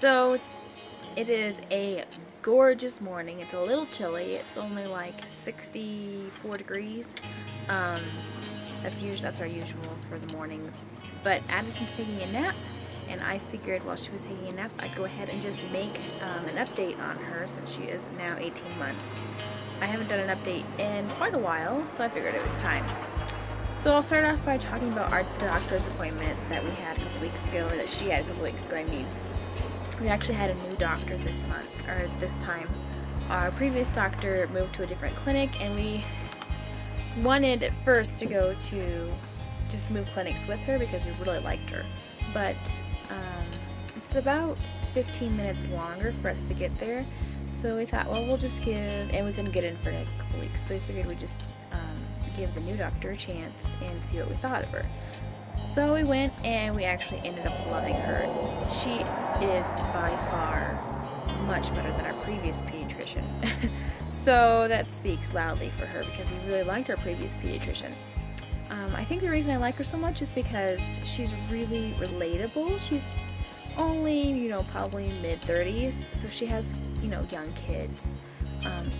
So it is a gorgeous morning. It's a little chilly. It's only like 64 degrees. That's our usual for the mornings. But Addison's taking a nap, and I figured while she was taking a nap, I'd go ahead and just make an update on her since she is now 18 months. I haven't done an update in quite a while, so I figured it was time. So I'll start off by talking about our doctor's appointment that we had a couple weeks ago, or that she had a couple weeks ago, I mean. We actually had a new doctor this month, or this time. Our previous doctor moved to a different clinic, and we wanted at first to go to just move clinics with her because we really liked her. But it's about 15 minutes longer for us to get there. So we thought, well, we'll just give, and we couldn't get in for a couple weeks, so we figured we'd just give the new doctor a chance and see what we thought of her. So we went, and we actually ended up loving her. She is by far much better than our previous pediatrician. So that speaks loudly for her because we really liked our previous pediatrician. I think the reason I like her so much is because she's really relatable. She's only, probably mid-30s, so she has, young kids.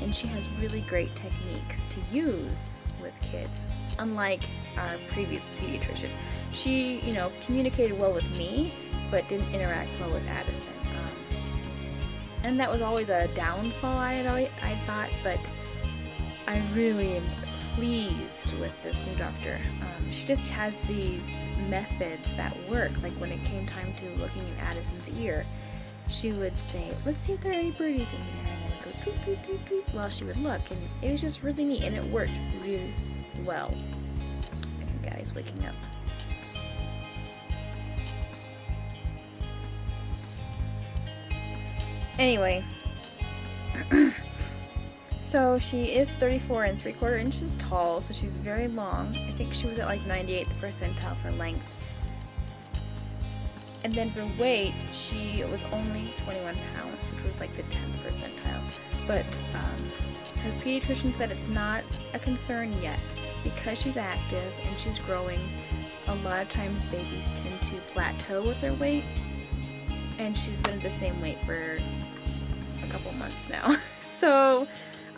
And she has really great techniques to use with kids, unlike our previous pediatrician. She, communicated well with me, but didn't interact well with Addison. And that was always a downfall, I thought, but I really am pleased with this new doctor. She just has these methods that work. Like when it came time to looking at Addison's ear, she would say, "Let's see if there are any birdies in there," and then it'd go toot, toot, toot, toot, while she would look, and it was just really neat, and it worked really well. I think Addie's waking up. Anyway, so she is 34 3/4 inches tall, so she's very long. I think she was at like 98th percentile for length. And then for weight, she was only 21 pounds, which was like the 10th percentile. But her pediatrician said it's not a concern yet because she's active and she's growing. A lot of times babies tend to plateau with their weight, and she's been at the same weight for a couple months now. So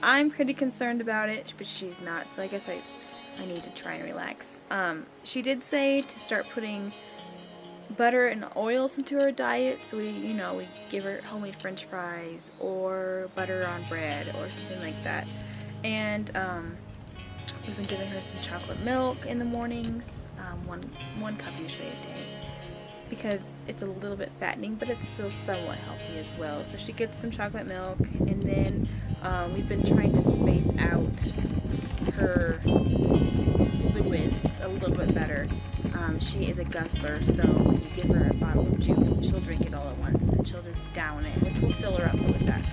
I'm pretty concerned about it, but she's not, so I guess I need to try and relax. She did say to start putting butter and oils into her diet, so we give her homemade french fries or butter on bread or something like that. And we've been giving her some chocolate milk in the mornings, one cup usually a day, because it's a little bit fattening, but it's still somewhat healthy as well. So she gets some chocolate milk, and then we've been trying to space out her fluids a little bit better. She is a guzzler, so when you give her a bottle of juice, she'll drink it all at once, and she'll just down it, which will fill her up really fast.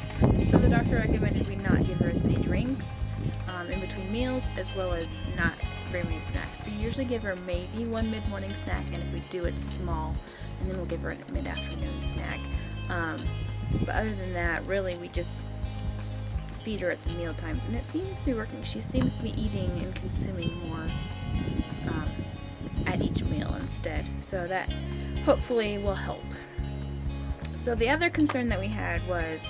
So the doctor recommended we not give her as many drinks in between meals, as well as not very many snacks. We usually give her maybe one mid-morning snack, and if we do, it's small, and then we'll give her a mid-afternoon snack. But other than that, really, we just feed her at the meal times, and it seems to be working. She seems to be eating and consuming more at each meal instead, so that hopefully will help. So the other concern that we had was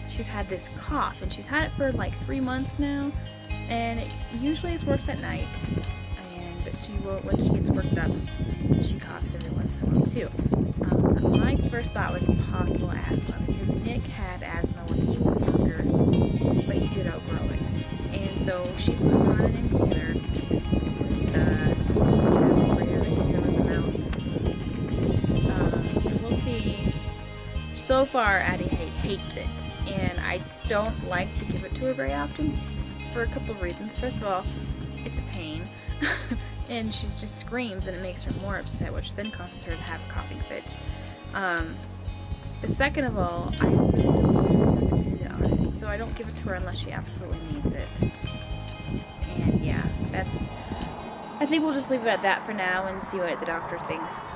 she's had this cough, and she's had it for like 3 months now, and it usually works at night, but she will, when she gets worked up, she coughs every once in a while too. My first thought was possible asthma, because Nick had asthma when he was younger, but he did outgrow it, and so she put him on an inhaler with the aspirator that can fill in the mouth. We'll see. So far, Addie hates it, and I don't like to give it to her very often for a couple of reasons. First of all, it's a pain, and she just screams, and it makes her more upset, which then causes her to have a coughing fit. But second of all, I really don't want her dependent on it, so I don't give it to her unless she absolutely needs it. And yeah, I think we'll just leave it at that for now and see what the doctor thinks.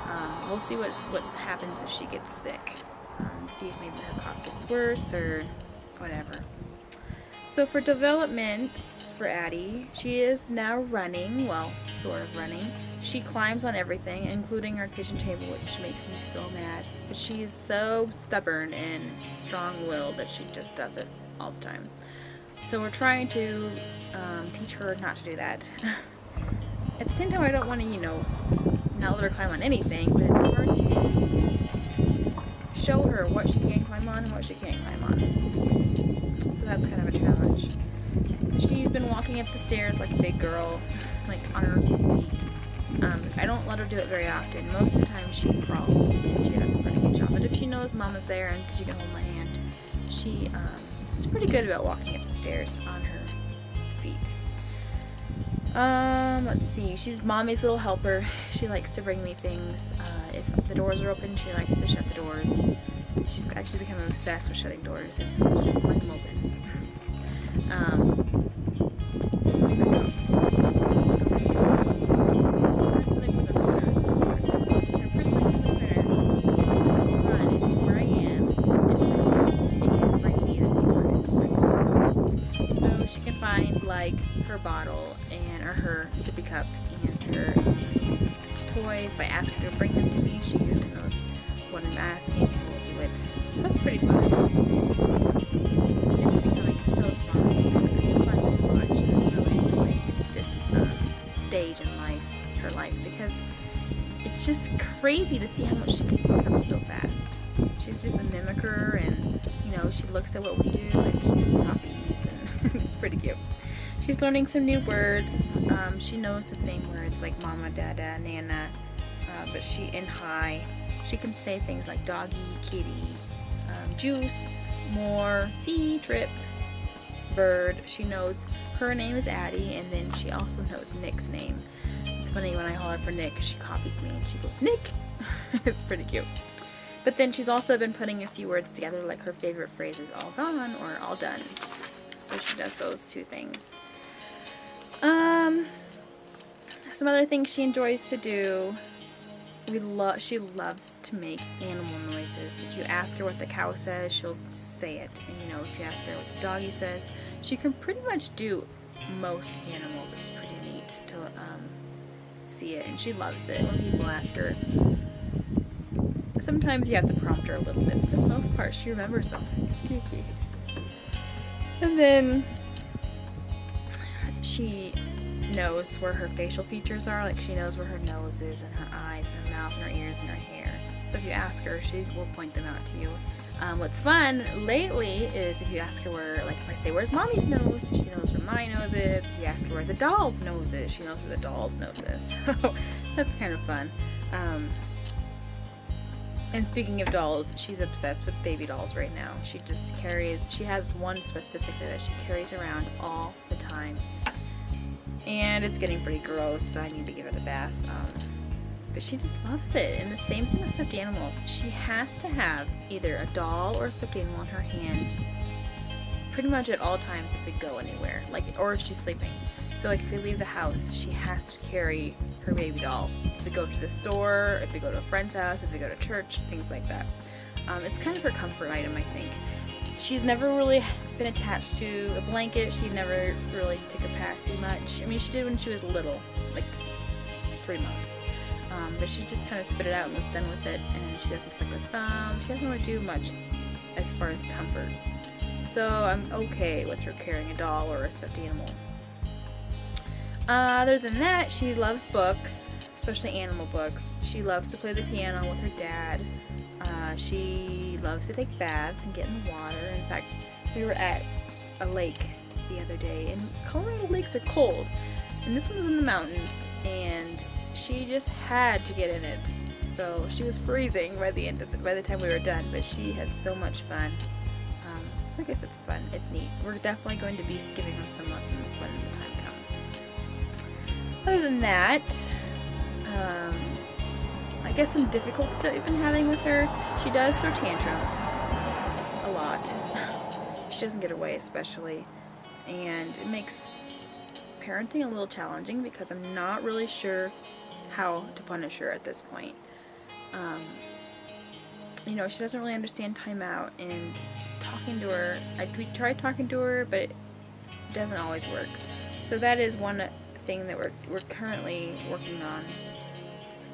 We'll see what happens if she gets sick, and see if maybe her cough gets worse or whatever. So for development for Addie. She is now running, well, sort of running. She climbs on everything, including our kitchen table, which makes me so mad. But she is so stubborn and strong-willed that she just does it all the time. So we're trying to teach her not to do that. At the same time, I don't want to, you know, not let her climb on anything, but it's hard to show her what she can climb on and what she can't climb on. So that's kind of a challenge. She's been walking up the stairs like a big girl, like on her feet. I don't let her do it very often. Most of the time she crawls, and she does a pretty good job. But if she knows Mama's there and she can hold my hand, she is pretty good about walking up the stairs on her feet. Let's see. She's Mommy's little helper. She likes to bring me things. If the doors are open, she likes to shut the doors. She's actually become obsessed with shutting doors. If you just let them open. So she can find like her bottle and or her sippy cup and her toys. If I ask her to bring them to me, she usually knows what I'm asking and will do it. So that's pretty fun. She's just becoming so smart. It's fun to watch and really enjoy this stage in life, her life, because it's just crazy to see how much she can pick up so fast. She's just a mimicker, and you know, she looks at what we do and she copies, and it's pretty cute. She's learning some new words. She knows the same words like mama, dada, nana, but and hi. She can say things like doggy, kitty, juice, more, see, trip, bird. She knows her name is Addie, and then she also knows Nick's name. It's funny when I holler for Nick, she copies me and she goes, Nick! It's pretty cute. But then she's also been putting a few words together, like her favorite phrase is all gone or all done. So she does those two things. Some other things she enjoys to do. She loves to make animal noises. If you ask her what the cow says, she'll say it. And you know, if you ask her what the doggy says, she can pretty much do most animals. It's pretty neat to see it, and she loves it when people ask her. Sometimes you have to prompt her a little bit. For the most part, she remembers them. And then she knows where her facial features are. Like, she knows where her nose is, and her eyes, and her mouth, and her ears, and her hair. So if you ask her, she will point them out to you. What's fun lately is if you ask her where, like if I say, where's Mommy's nose? She knows where my nose is. If you ask her where the doll's nose is, she knows where the doll's nose is. So that's kind of fun. And speaking of dolls, she's obsessed with baby dolls right now. She has one specifically that she carries around all the time. And it's getting pretty gross, so I need to give it a bath. But she just loves it. And the same thing with stuffed animals. She has to have either a doll or a stuffed animal in her hands pretty much at all times if we go anywhere, or if she's sleeping. So like if we leave the house, she has to carry her baby doll. If we go to the store, if we go to a friend's house, if we go to church, things like that. It's kind of her comfort item, I think. She's never really been attached to a blanket. She never really took a passy much. I mean, she did when she was little, like 3 months. But she just kind of spit it out and was done with it, and she doesn't suck her thumb. She doesn't really do much as far as comfort. So I'm okay with her carrying a doll or a stuffed animal. Other than that, she loves books, especially animal books. She loves to play the piano with her dad. She loves to take baths and get in the water. In fact, we were at a lake the other day, and Colorado lakes are cold, and this one was in the mountains, and she just had to get in it. So she was freezing by the time we were done, but she had so much fun. So I guess it's fun. It's neat. We're definitely going to be giving her some lessons when the time comes. Other than that, I guess some difficulties that we've been having with her. She does throw tantrums a lot. She doesn't get her way, especially, and it makes parenting a little challenging because I'm not really sure how to punish her at this point. You know, she doesn't really understand timeout, and talking to her, we tried talking to her, but it doesn't always work. So that is one thing that we're currently working on,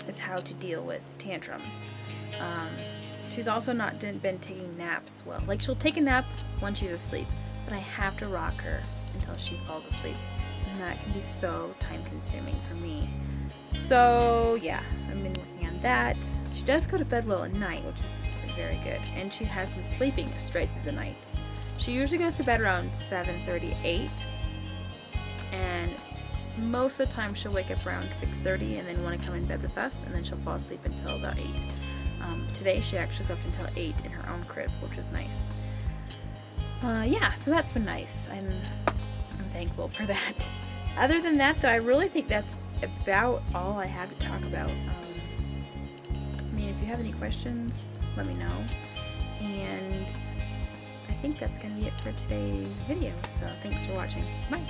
is how to deal with tantrums. She's also not been taking naps well. Like, she'll take a nap when she's asleep, but I have to rock her until she falls asleep, and that can be so time consuming for me. So yeah, I've been working on that. She does go to bed well at night, which is very good, and she has been sleeping straight through the nights. She usually goes to bed around 7:30, 8, and most of the time she'll wake up around 6:30 and then want to come in bed with us, and then she'll fall asleep until about 8. Today she actually slept until 8 in her own crib, which was nice. Yeah, so that's been nice. I'm thankful for that. Other than that, though, I really think that's about all I have to talk about. I mean, if you have any questions, let me know. And I think that's going to be it for today's video. So thanks for watching. Bye.